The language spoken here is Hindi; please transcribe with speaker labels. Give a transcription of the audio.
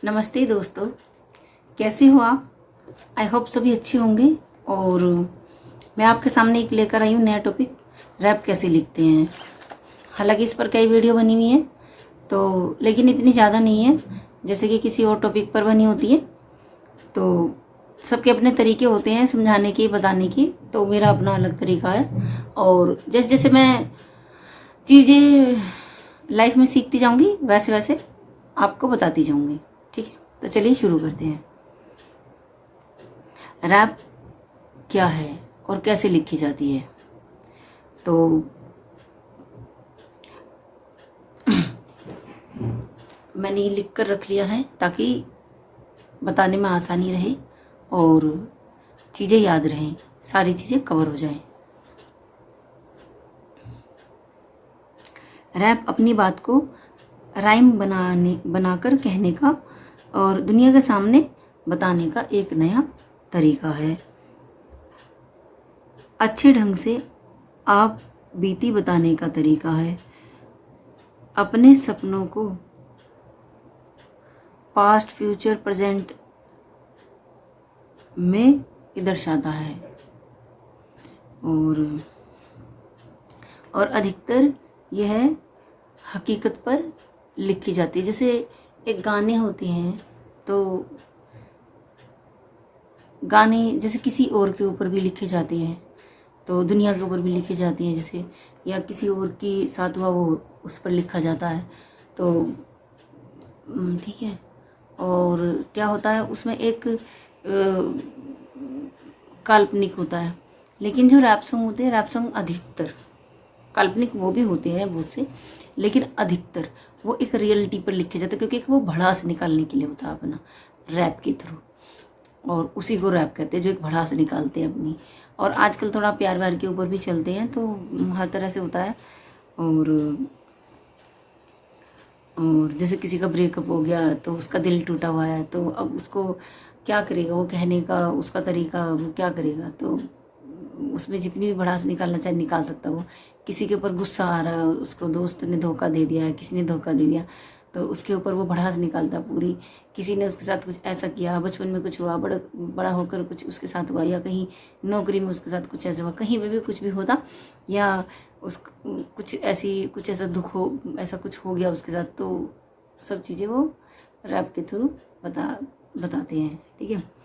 Speaker 1: नमस्ते दोस्तों, कैसे हो आप। आई होप सभी अच्छे होंगे। और मैं आपके सामने एक लेकर आई हूँ नया टॉपिक, रैप कैसे लिखते हैं। हालांकि इस पर कई वीडियो बनी हुई है तो, लेकिन इतनी ज़्यादा नहीं है जैसे कि किसी और टॉपिक पर बनी होती है। तो सबके अपने तरीके होते हैं समझाने के, बताने के। तो मेरा अपना अलग तरीका है और जैसे जैसे मैं चीज़ें लाइफ में सीखती जाऊंगी वैसे वैसे आपको बताती जाऊंगी। ठीक है, तो चलिए शुरू करते हैं। रैप क्या है और कैसे लिखी जाती है। तो मैंने ये लिख कर रख लिया है ताकि बताने में आसानी रहे और चीज़ें याद रहें, सारी चीज़ें कवर हो जाएं। रैप अपनी बात को राइम बनाकर कहने का और दुनिया के सामने बताने का एक नया तरीका है। अच्छे ढंग से आप बीती बताने का तरीका है। अपने सपनों को पास्ट, फ्यूचर, प्रेजेंट में दर्शाता है और अधिकतर यह हकीकत पर लिखी जाती है। जैसे एक गाने होते हैं तो गाने जैसे किसी और के ऊपर भी लिखे जाते हैं, तो दुनिया के ऊपर भी लिखी जाती है जैसे, या किसी और के साथ हुआ वो उस पर लिखा जाता है। तो ठीक है। और क्या होता है उसमें एक काल्पनिक होता है। लेकिन जो रैप सॉन्ग होते हैं, रैप सॉन्ग अधिकतर काल्पनिक वो भी होते हैं बहुत से, लेकिन अधिकतर वो एक रियलिटी पर लिखे जाते हैं, क्योंकि एक वो भड़ास निकालने के लिए होता है अपना रैप के थ्रू, और उसी को रैप कहते हैं जो एक भड़ास निकालते हैं अपनी। और आजकल थोड़ा प्यार व्यार के ऊपर भी चलते हैं, तो हर तरह से होता है। और जैसे किसी का ब्रेकअप हो गया तो उसका दिल टूटा हुआ है, तो अब उसको क्या करेगा, वो कहने का उसका तरीका वो क्या करेगा। तो उसमें जितनी भी भड़ास निकालना चाहे निकाल सकता वो। किसी के ऊपर गुस्सा आ रहा है, उसको दोस्त ने धोखा दे दिया है, किसी ने धोखा दे दिया, तो उसके ऊपर वो भड़ास निकालता पूरी। किसी ने उसके साथ कुछ ऐसा किया, बचपन में कुछ हुआ, बड़ा होकर कुछ उसके साथ हुआ, या कहीं नौकरी में उसके साथ कुछ ऐसा हुआ, कहीं पे भी कुछ भी होता, या कुछ ऐसा दुख हो, ऐसा कुछ हो गया उसके साथ, तो सब चीज़ें वो रैप के थ्रू बताते हैं। ठीक है।